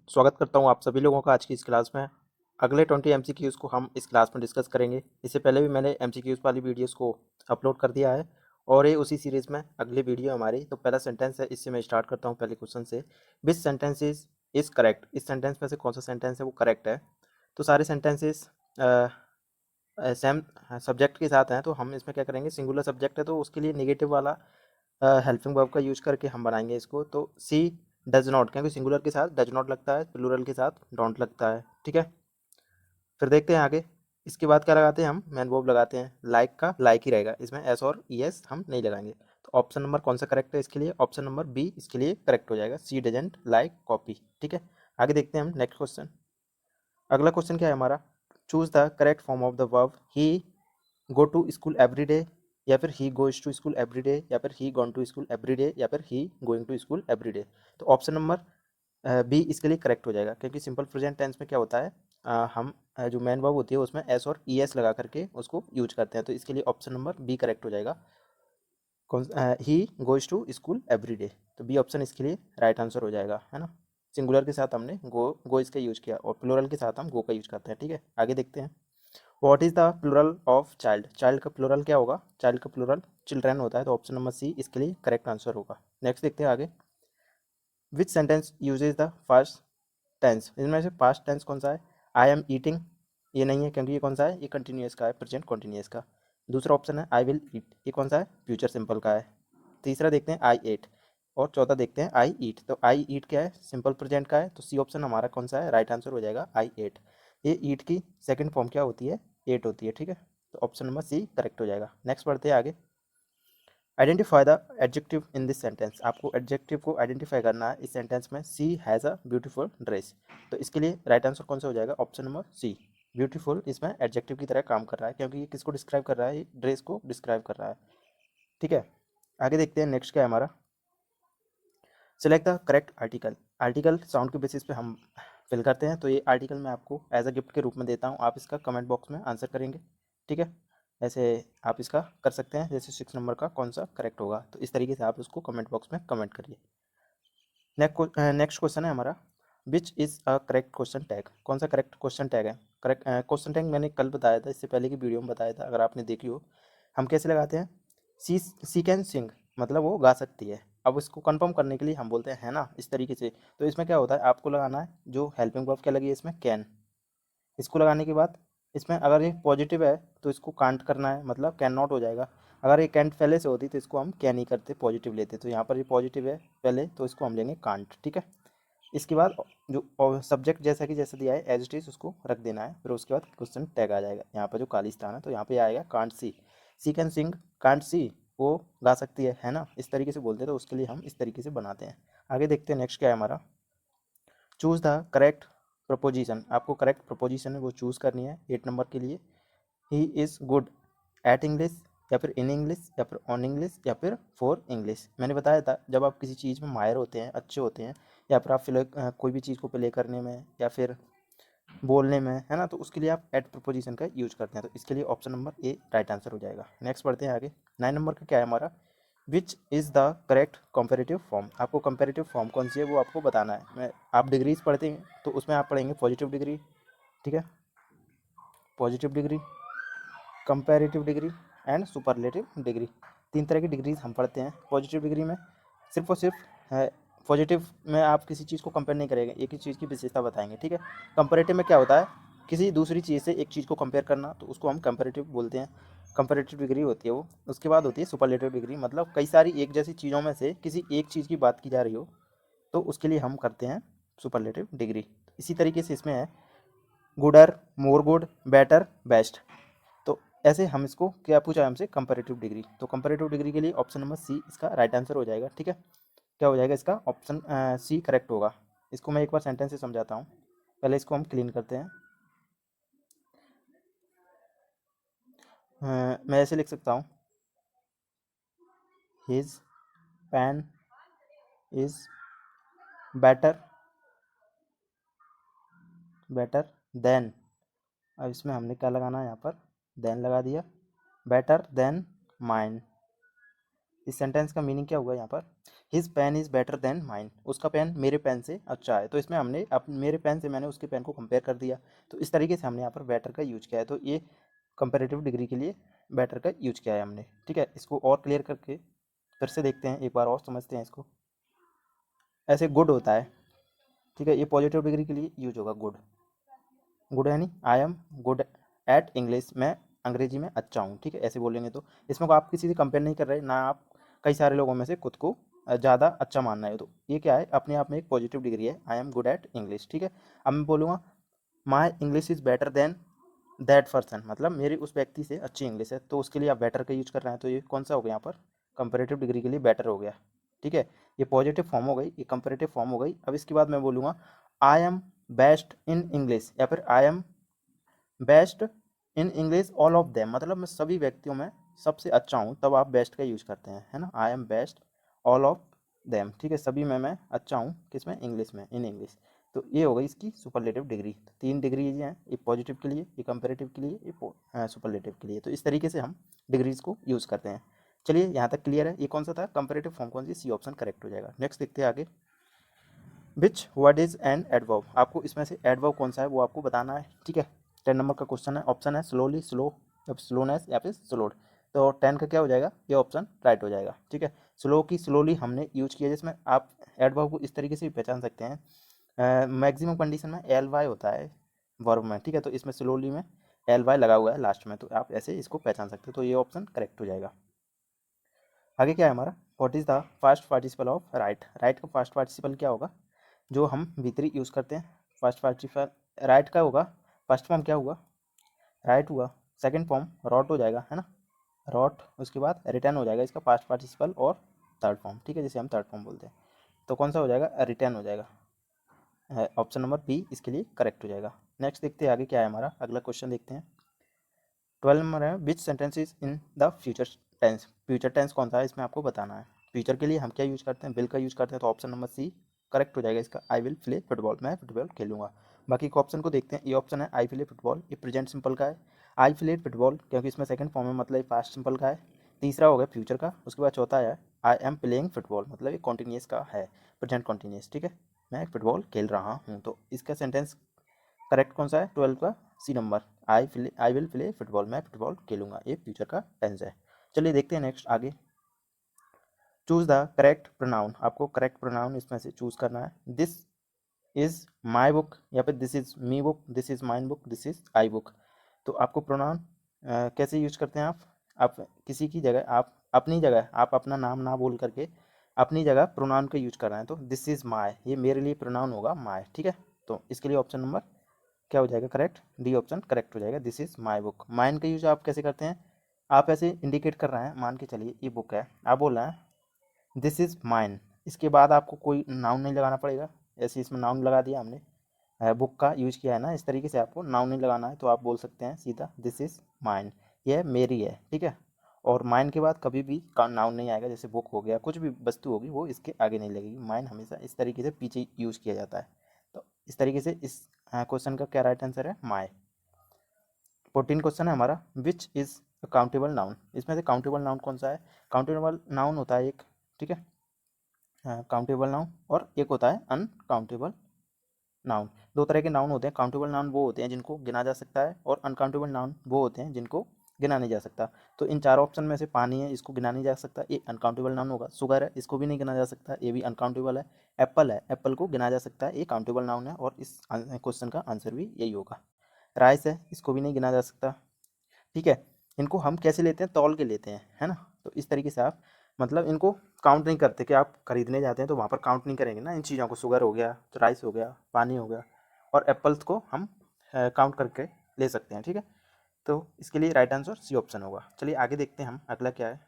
स्वागत करता हूं आप सभी लोगों का आज की इस क्लास में। अगले 20 एमसीक्यूज़ को हम इस क्लास में डिस्कस करेंगे। इससे पहले भी मैंने एमसीक्यूज़ वाली वीडियोस को अपलोड कर दिया है और ये उसी सीरीज़ में अगली वीडियो हमारी। तो पहला सेंटेंस है, इससे मैं स्टार्ट करता हूँ पहले क्वेश्चन से। विच सेंटेंस इज करेक्ट। इस सेंटेंस में से कौन सा सेंटेंस है वो करेक्ट है। तो सारे सेंटेंसेस सेम सब्जेक्ट के साथ हैं, तो हम इसमें क्या करेंगे, सिंगुलर सब्जेक्ट है तो उसके लिए नेगेटिव वाला हेल्पिंग वर्ब का यूज करके हम बनाएंगे इसको। तो सी डज नॉट, क्योंकि सिंगुलर के साथ डज नॉट लगता है, प्लूरल के साथ डोंट लगता है। ठीक है, फिर देखते हैं आगे। इसके बाद क्या लगाते हैं, हम मैन वर्ब लगाते हैं। लाइक का लाइक ही रहेगा, इसमें एस और ई एस हम नहीं लगाएंगे। तो ऑप्शन नंबर कौन सा करेक्ट है इसके लिए, ऑप्शन नंबर बी इसके लिए करेक्ट हो जाएगा। सी डजेंट लाइक कॉपी। ठीक है, आगे देखते हैं हम नेक्स्ट क्वेश्चन। अगला क्वेश्चन क्या है हमारा, choose the correct form of the verb he go to school every day, या फिर he goes to school every day, या फिर he gone to school every day, या फिर he going to school every day. तो option number B इसके लिए correct हो जाएगा, क्योंकि सिंपल प्रेजेंट टेंस में क्या होता है, हम जो मैन वर्ब होती है उसमें एस और ई एस लगा करके उसको यूज करते हैं। तो इसके लिए ऑप्शन नंबर बी करेक्ट हो जाएगा। कौन, he goes to school every day. तो बी ऑप्शन इसके लिए राइट आंसर हो जाएगा, है ना। सिंगुलर के साथ हमने गो इसका यूज किया और प्लूरल के साथ हम गो का यूज करते हैं। ठीक है, आगे देखते हैं। What is the plural of child. Child का प्लूरल क्या होगा, चाइल्ड का प्लूरल चिल्ड्रन होता है। तो ऑप्शन नंबर सी इसके लिए करेक्ट आंसर होगा। नेक्स्ट देखते हैं आगे। Which sentence uses the first tense. इनमें से पास्ट टेंस कौन सा है, आई एम ईटिंग, ये नहीं है क्योंकि ये कौन सा है, ये कंटिन्यूस का है, प्रेजेंट कंटिन्यूस का। दूसरा ऑप्शन है आई विल ईट, ये कौन सा है, फ्यूचर सिंपल का है। तीसरा देखते हैं आई एट, और चौथा देखते हैं आई ईट। तो आई ईट क्या है, सिंपल प्रेजेंट का है। तो सी ऑप्शन हमारा कौन सा है, राइट आंसर हो जाएगा आई एट। ये ईट की सेकंड फॉर्म क्या होती है, एट होती है। ठीक है, तो ऑप्शन नंबर सी करेक्ट हो जाएगा। नेक्स्ट बढ़ते हैं आगे। Identify the adjective in this sentence. आपको एडजेक्टिव को आइडेंटिफाई करना है इस सेंटेंस में। सी हैज़ अ ब्यूटीफुल ड्रेस, तो इसके लिए राइट आंसर कौन सा हो जाएगा, ऑप्शन नंबर सी। ब्यूटीफुल इसमें एडजेक्टिव की तरह काम कर रहा है, क्योंकि ये किसको डिस्क्राइब कर रहा है, ड्रेस को डिस्क्राइब कर रहा है। ठीक है, आगे देखते हैं नेक्स्ट क्या है हमारा। Select the correct article. Article sound के बेसिस पे हम फिल करते हैं। तो ये आर्टिकल मैं आपको एज अ गिफ्ट के रूप में देता हूँ, आप इसका कमेंट बॉक्स में आंसर करेंगे। ठीक है, ऐसे आप इसका कर सकते हैं, जैसे 6 नंबर का कौन सा करेक्ट होगा, तो इस तरीके से आप उसको कमेंट बॉक्स में कमेंट करिए। नेक्स्ट क्वेश्चन है हमारा, which is a correct question tag. कौन सा करेक्ट क्वेश्चन टैग है। करेक्ट क्वेश्चन टैग मैंने कल बताया था, इससे पहले की वीडियो में बताया था, अगर आपने देखी हो। हम कैसे लगाते हैं, सी कैन सिंग, मतलब वो गा सकती है। अब इसको कंफर्म करने के लिए हम बोलते हैं है ना, इस तरीके से। तो इसमें क्या होता है, आपको लगाना है जो हेल्पिंग वर्ब क्या लगी है इसमें, कैन। इसको लगाने के बाद इसमें अगर ये पॉजिटिव है तो इसको कांट करना है, मतलब कैन नॉट हो जाएगा। अगर ये कैंट पहले से होती तो इसको हम कैन ही करते, पॉजिटिव लेते। तो यहाँ पर ये पॉजिटिव है पहले, तो इसको हम लेंगे कांट। ठीक है, इसके बाद जो सब्जेक्ट जैसा कि जैसा दिया है एज इट इज उसको रख देना है। फिर उसके बाद क्वेश्चन टैग आ जाएगा यहाँ पर जो काली स्थान है, तो यहाँ पे आएगा can't she. She can sing can't she, वो गा सकती है ना, इस तरीके से बोलते हैं। तो उसके लिए हम इस तरीके से बनाते हैं। आगे देखते हैं नेक्स्ट क्या है हमारा। Choose the correct preposition. आपको करेक्ट प्रपोजिशन है वो चूज़ करनी है 8 नंबर के लिए। He is good at English, या फिर इन इंग्लिश, या फिर ऑन इंग्लिश, या फिर फॉर इंग्लिश। मैंने बताया था जब आप किसी चीज़ में माहिर होते हैं, अच्छे होते हैं, या फिर आप कोई भी चीज़ को प्ले करने में या फिर बोलने में, है ना, तो उसके लिए आप एट प्रपोजिशन का यूज करते हैं। तो इसके लिए option number A right answer हो जाएगा। नेक्स्ट बढ़ते हैं आगे। 9 नंबर का क्या है हमारा, which is the correct comparative form. आपको कंपेरेटिव फॉर्म कौन सी है वो आपको बताना है। आप डिग्रीज पढ़ते हैं तो उसमें आप पढ़ेंगे पॉजिटिव डिग्री। ठीक है, positive degree, comparative degree and superlative degree. 3 तरह की डिग्रीज हम पढ़ते हैं। पॉजिटिव डिग्री में सिर्फ और सिर्फ है, पॉजिटिव में आप किसी चीज़ को कंपेयर नहीं करेंगे, एक ही चीज़ की विशेषता बताएंगे। ठीक है, कंपैरेटिव में क्या होता है, किसी दूसरी चीज़ से एक चीज़ को कंपेयर करना, तो उसको हम कंपैरेटिव बोलते हैं। कंपैरेटिव डिग्री होती है वो। उसके बाद होती है सुपरलेटिव डिग्री, मतलब कई सारी एक जैसी चीज़ों में से किसी एक चीज़ की बात की जा रही हो, तो उसके लिए हम करते हैं सुपरलेटिव डिग्री। इसी तरीके से इसमें है Gudur, more good, better, best. तो ऐसे हम इसको क्या पूछा है हमसे, कंपैरेटिव डिग्री। तो कंपैरेटिव डिग्री के लिए ऑप्शन नंबर सी इसका राइट आंसर हो जाएगा। ठीक है, क्या हो जाएगा इसका, ऑप्शन सी करेक्ट होगा। इसको मैं एक बार सेंटेंस से समझाता हूँ, पहले इसको हम क्लीन करते हैं। मैं ऐसे लिख सकता हूँ, his pen is better, better than. अब इसमें हमने क्या लगाना है, यहाँ पर देन लगा दिया, बेटर देन माइन। इस सेंटेंस का मीनिंग क्या हुआ यहाँ पर, his pen is better than mine, उसका पेन मेरे पेन से अच्छा है। तो इसमें हमने मेरे पेन से मैंने उसके पेन को कंपेयर कर दिया। तो इस तरीके से हमने यहाँ पर बेटर का यूज किया है। तो ये कंपेरेटिव डिग्री के लिए बेटर का यूज किया है हमने। ठीक है, इसको और क्लियर करके फिर से देखते हैं, एक बार और समझते हैं इसको। ऐसे गुड होता है, ठीक है, ये पॉजिटिव डिग्री के लिए यूज होगा गुड। गुड यानी I am good at English, मैं अंग्रेजी में अच्छा हूँ। ठीक है, ऐसे बोलेंगे तो इसमें को आप किसी से कंपेयर नहीं कर रहे, ना आप कई सारे लोगों में से खुद को ज़्यादा अच्छा मानना है। तो ये क्या है, अपने आप में एक पॉजिटिव डिग्री है, I am good at English. ठीक है, अब मैं बोलूँगा my English is better then that person, मतलब मेरी उस व्यक्ति से अच्छी इंग्लिश है। तो उसके लिए आप बेटर का यूज कर रहे हैं। तो ये कौन सा हो गया यहाँ पर, कंपेरेटिव डिग्री के लिए बेटर हो गया। ठीक है, ये पॉजिटिव फॉर्म हो गई, ये कंपेरेटिव फॉर्म हो गई। अब इसके बाद मैं बोलूँगा I am best in English, या फिर I am best in English all of them, मतलब मैं सभी व्यक्तियों में सबसे अच्छा हूँ। तब आप बेस्ट का यूज करते हैं, है ना, I am best all of them. ठीक है, सभी में मैं अच्छा हूँ, किसमें, इंग्लिश में, इन इंग्लिश। तो ये हो गई इसकी सुपरलेटिव डिग्री। तो 3 डिग्री ये हैं, एक पॉजिटिव के लिए, एक कंपेरेटिव के लिए, एक सुपरलेटिव के लिए। तो इस तरीके से हम डिग्रीज को यूज़ करते हैं। चलिए यहाँ तक क्लियर है। ये कौन सा था, कंपेरेटिव फॉर्म कौन सी, सी ऑप्शन करेक्ट हो जाएगा। नेक्स्ट देखते हैं आगे। Which word is an adverb, आपको इसमें से एडवर्ब कौन सा है वो आपको बताना है। ठीक है, 10 नंबर का क्वेश्चन है। ऑप्शन है स्लोली, स्लो, या फिर स्लोनेस, या फिर स्लोड। तो 10 का क्या हो जाएगा, ये ऑप्शन राइट हो जाएगा। ठीक है, स्लो की स्लोली हमने यूज किया, जिसमें आप एडवर्ब को इस तरीके से भी पहचान सकते हैं। मैक्सिमम कंडीशन में एल वाई होता है वर्ब में। ठीक है, तो इसमें स्लोली में एल वाई लगा हुआ है लास्ट में, तो आप ऐसे इसको पहचान सकते हो। तो ये ऑप्शन करेक्ट हो जाएगा। आगे क्या है हमारा, what is the first participle of right, right का फर्स्ट पार्टिसिपल क्या होगा, जो हम भीतरी यूज़ करते हैं। फर्स्ट पार्टिसिपल राइट का होगा, फर्स्ट फॉर्म क्या हुआ, राइट हुआ। सेकंड फॉर्म रॉट हो जाएगा, है ना, रॉट। उसके बाद रिटर्न हो जाएगा इसका पास्ट पार्टिसिपल, और थर्ड फॉर्म, ठीक है, जिसे हम थर्ड फॉर्म बोलते हैं। तो कौन सा हो जाएगा, रिटर्न हो जाएगा। ऑप्शन नंबर बी इसके लिए करेक्ट हो जाएगा। नेक्स्ट देखते हैं आगे क्या है हमारा, अगला क्वेश्चन देखते हैं। 12 नंबर है, which sentence is in the future tense, future tense कौन सा है इसमें आपको बताना है। फ्यूचर के लिए हम क्या यूज़ करते हैं, विल का यूज़ करते हैं। तो ऑप्शन नंबर सी करेक्ट हो जाएगा इसका, आई विल प्ले फुटबॉल, मैं फुटबॉल खेलूंगा। बाकी के ऑप्शन को देखते हैं। ये ऑप्शन है आई प्ले फुटबॉल, ये प्रेजेंट सिंपल का है। आई प्ले फुटबॉल क्योंकि इसमें सेकंड फॉर्म है, मतलब पास्ट सिंपल का है। तीसरा हो गया फ्यूचर का। उसके बाद चौथा है आई एम प्लेइंग फुटबॉल, मतलब ये कॉन्टीन्यूस का है, प्रेजेंट कॉन्टीन्यूस। ठीक है, मैं फुटबॉल खेल रहा हूँ। तो इसका सेंटेंस करेक्ट कौन सा है, 12 का C number, I will play football, मैं फुटबॉल खेलूंगा, ये फ्यूचर का टेंस है। चलिए देखते हैं नेक्स्ट आगे। चूज द करेक्ट प्रोनाउन, आपको करेक्ट प्रोनाउन इसमें से चूज करना है। दिस इज माई बुक, या फिर this is me book, this is mine book, this is I book. तो आपको प्रोनाउन कैसे यूज करते हैं आप किसी की जगह, आप अपनी जगह, आप अपना नाम ना बोल करके अपनी जगह प्रोनाउन का यूज कर रहे हैं। तो दिस इज माई, ये मेरे लिए प्रोनाउन होगा माई। ठीक है, तो इसके लिए ऑप्शन नंबर क्या हो जाएगा, करेक्ट, डी ऑप्शन करेक्ट हो जाएगा। This is my book. Mine का यूज आप कैसे करते हैं, आप ऐसे इंडिकेट कर रहे हैं, मान के चलिए ये बुक है, आप बोल रहे हैं दिस इज माइन, इसके बाद आपको कोई नाउन नहीं लगाना पड़ेगा। ऐसे इसमें नाउन लगा दिया हमने, बुक का यूज किया है ना, इस तरीके से आपको नाउन नहीं लगाना है। तो आप बोल सकते हैं सीधा दिस इज माइन, यह मेरी है। ठीक है, और माइन के बाद कभी भी नाउन नहीं आएगा, जैसे बुक हो गया, कुछ भी वस्तु होगी वो इसके आगे नहीं लगेगी। माइन हमेशा इस तरीके से पीछे यूज किया जाता है। तो इस तरीके से इस क्वेश्चन का क्या राइट आंसर है, माई। 14 क्वेश्चन है हमारा, विच इज काउंटेबल नाउन, इसमें से काउंटेबल नाउन कौन सा है। काउंटेबल नाउन होता है एक, ठीक है, काउंटेबल नाउन, और एक होता है अनकाउंटेबल नाउन। दो तरह के नाउन होते हैं। काउंटेबल नाउन वो होते हैं जिनको गिना जा सकता है, और अनकाउंटेबल नाउन वो होते हैं जिनको गिना नहीं जा सकता। तो इन चार ऑप्शन में से पानी है, इसको गिना नहीं जा सकता, ये अनकाउंटेबल नाउन होगा। शुगर है, इसको भी नहीं गिना जा सकता, ये भी अनकाउंटेबल है। एप्पल है, एप्पल को गिना जा सकता है, ये काउंटेबल नाउन है, और इस क्वेश्चन का आंसर भी यही होगा। राइस है, इसको भी नहीं गिना जा सकता। ठीक है, इनको हम कैसे लेते हैं, तौल के लेते हैं, है ना। तो इस तरीके से आप मतलब इनको काउंट नहीं करते, कि आप खरीदने जाते हैं तो वहाँ पर काउंट नहीं करेंगे ना इन चीज़ों को। शुगर हो गया, तो राइस हो गया, पानी हो गया, और एप्पल्स को हम काउंट करके ले सकते हैं। ठीक है, तो इसके लिए राइट आंसर सी ऑप्शन होगा। चलिए आगे देखते हैं हम, अगला क्या है।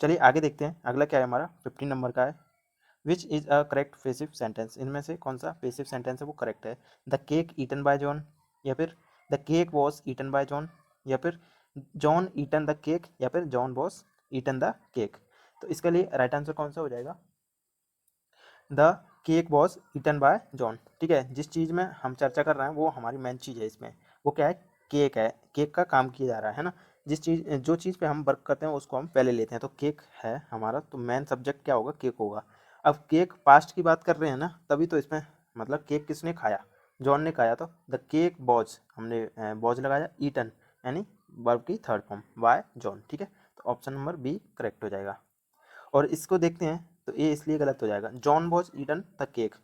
चलिए आगे देखते हैं, अगला क्या है हमारा, 15 नंबर का है। Which is a correct passive sentence, इनमें से कौन सा पेसिव सेंटेंस है वो करेक्ट है। The cake eaten by John, या फिर the cake was eaten by John, या फिर जॉन ईटन द केक, या फिर John was eaten the cake. तो इसके लिए राइट आंसर कौन सा हो जाएगा, the cake was eaten by John. ठीक है, जिस चीज़ में हम चर्चा कर रहे हैं वो हमारी मेन चीज़ है इसमें, वो क्या है, केक है, केक का काम किया जा रहा है ना। जो चीज़ पे हम वर्क करते हैं उसको हम पहले लेते हैं। तो केक है हमारा, तो मेन सब्जेक्ट क्या होगा, केक होगा। अब केक पास्ट की बात कर रहे हैं ना, तभी तो इसमें मतलब केक किसने खाया, जॉन ने खाया, तो द केक बॉज, हमने बॉज लगाया, ईटन यानी वर्ब की थर्ड फॉर्म बाय जॉन, ठीक है। तो ऑप्शन नंबर बी करेक्ट हो जाएगा। और इसको देखते हैं तो ये इसलिए गलत हो जाएगा, John was eaten the cake,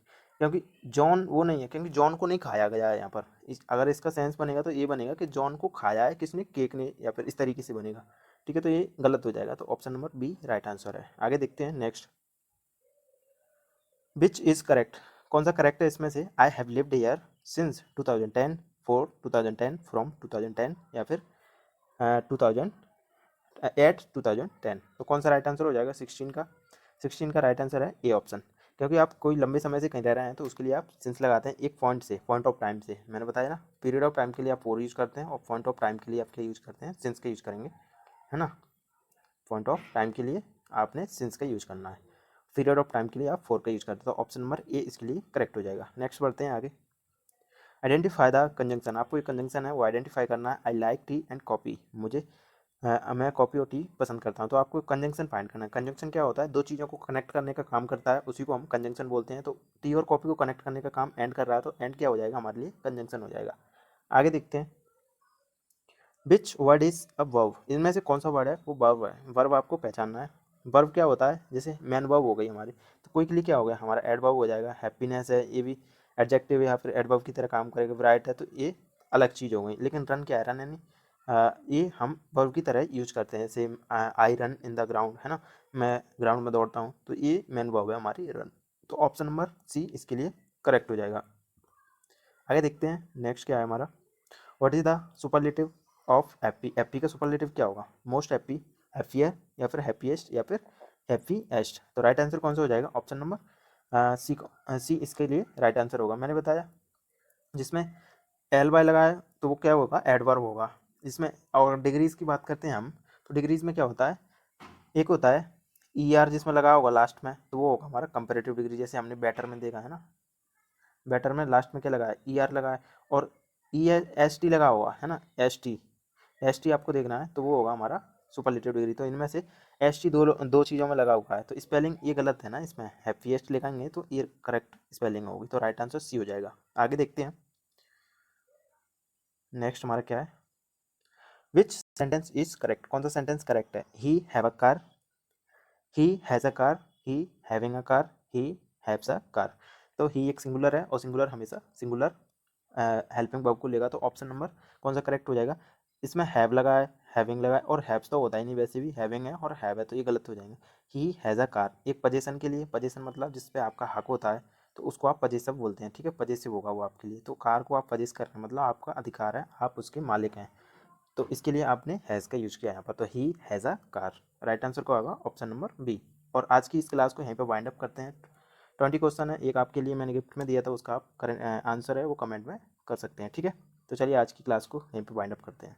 क्योंकि जॉन वो नहीं है, क्योंकि जॉन को नहीं खाया गया है यहाँ पर। अगर इसका सेंस बनेगा तो ये बनेगा कि जॉन को खाया है किसने, केक ने, या फिर इस तरीके से बनेगा, ठीक है। तो ये गलत हो जाएगा, तो option number B right answer है। आगे देखते हैं नेक्स्ट, विच इज़ करेक्ट, कौन सा करेक्ट है इसमें से, I have lived here since 2010, for 2010, from 2010, या फिर 2000 एट 2010। तो कौन सा राइट आंसर हो जाएगा, 16 का राइट आंसर है ए ऑप्शन। क्योंकि आप कोई लंबे समय से कहीं रह रहे हैं तो उसके लिए आप सिंस लगाते हैं एक पॉइंट से, पॉइंट ऑफ टाइम से। मैंने बताया ना, पीरियड ऑफ टाइम के लिए आप फॉर यूज़ करते हैं और पॉइंट ऑफ टाइम के लिए आप क्या यूज़ करते हैं, सिंस का यूज़ करेंगे, है ना। पॉइंट ऑफ टाइम के लिए आपने सिंस का यूज़ करना है, पीरियड ऑफ टाइम के लिए आप फॉर का यूज़ करते हैं। तो ऑप्शन नंबर ए इसके लिए करेक्ट हो जाएगा। नेक्स्ट बढ़ते हैं आगे, आइडेंटिफाई द कंजंक्शन, आपको एक कंजंक्शन है वो आइडेंटिफाई करना है। I like T and coffee, मुझे मैं कॉफ़ी और टी पसंद करता हूँ। तो आपको कंजंक्शन फाइंड करना है। कंजंक्शन क्या होता है, दो चीज़ों को कनेक्ट करने का काम करता है, उसी को हम कंजंक्शन बोलते हैं। तो टी और कॉफ़ी को कनेक्ट करने का काम एंड कर रहा है, तो एंड क्या हो जाएगा हमारे लिए, कंजंक्शन हो जाएगा। आगे देखते हैं, which word is a verb, इनमें से कौन सा वर्ड है वो वर्ब है। वर्ब आपको पहचानना है। वर्ब क्या होता है, जैसे मैन वर्ब हो गई हमारी, तो कोई के लिए क्या हो गया हमारा एडवर्ब हो जाएगा। हैप्पीनेस है, ये भी एडजेक्टिव या फिर एडवर्ब की तरह काम करेगा। ब्राइट है, तो ये अलग चीज़ हो गई। लेकिन रन क्या है, रन यानी ये हम वर्ब की तरह यूज करते हैं। जैसे I run in the ground, है ना, मैं ग्राउंड में दौड़ता हूँ, तो ये मैन वर्ब है हमारी रन। तो ऑप्शन नंबर सी इसके लिए करेक्ट हो जाएगा। आगे देखते हैं नेक्स्ट क्या है हमारा, what is the superlative of happy, happy का सुपरलेटिव क्या होगा, मोस्ट हैप्पी, हैप्पियर, या फिर हैप्पीएस्ट, या फिर हैप्पीएस्ट। तो राइट आंसर कौन सा हो जाएगा, ऑप्शन नंबर सी, सी इसके लिए राइट आंसर होगा। मैंने बताया जिसमें एल वाई लगाया तो वो क्या होगा, एडवर्ब होगा इसमें। और डिग्रीज की बात करते हैं हम, तो डिग्रीज में क्या होता है, एक होता है ई आर जिसमें लगा होगा लास्ट में, तो वो होगा हमारा कंपेरेटिव डिग्री। जैसे हमने बेटर में देखा है ना, बेटर में लास्ट में क्या लगा है, ई आर लगा है, और ई एस टी लगा हुआ है ना, एस टी आपको देखना है, तो वो होगा हमारा सुपरलेटिव डिग्री। तो इनमें से एस टी दो दो चीज़ों में लगा हुआ है, तो स्पेलिंग ये गलत है ना, इसमें हैप्पीएस्ट लिखेंगे तो ये करेक्ट स्पेलिंग होगी। तो राइट आंसर सी हो जाएगा। आगे देखते हैं नेक्स्ट हमारा क्या है, विच सेंटेंस इज करेक्ट, कौन सा सेंटेंस करेक्ट है, he have a car, he has a car, he having a car, he haves a car. तो ही एक सिंगुलर है और सिंगुलर हमेशा सिंगुलर हेल्पिंग वर्ब को लेगा। तो ऑप्शन नंबर कौन सा करेक्ट हो जाएगा, इसमें हैव लगा है, हैविंग लगा है, और हैव्स तो होता ही नहीं, वैसे भी हैविंग है और हैव है, तो ये गलत हो जाएंगे। ही हैज़ अ कार एक पजेशन के लिए, पजेशन मतलब जिस पे आपका हक होता है, तो उसको आप पजेसिव बोलते हैं, ठीक है, पजेसिव होगा वो आपके लिए। तो कार को आप पजेस कर रहे हैं, मतलब आपका अधिकार है, आप उसके मालिक हैं, तो इसके लिए आपने हैज़ का यूज़ किया यहाँ पर। तो he has a car, right answer को होगा ऑप्शन नंबर बी। और आज की इस क्लास को यहीं पर वाइंड अप करते हैं। 20 क्वेश्चन है, एक आपके लिए मैंने गिफ्ट में दिया था, उसका आप करेंट आंसर है वो कमेंट में कर सकते हैं, ठीक है। तो चलिए आज की क्लास को यहीं पर वाइंड अप करते हैं।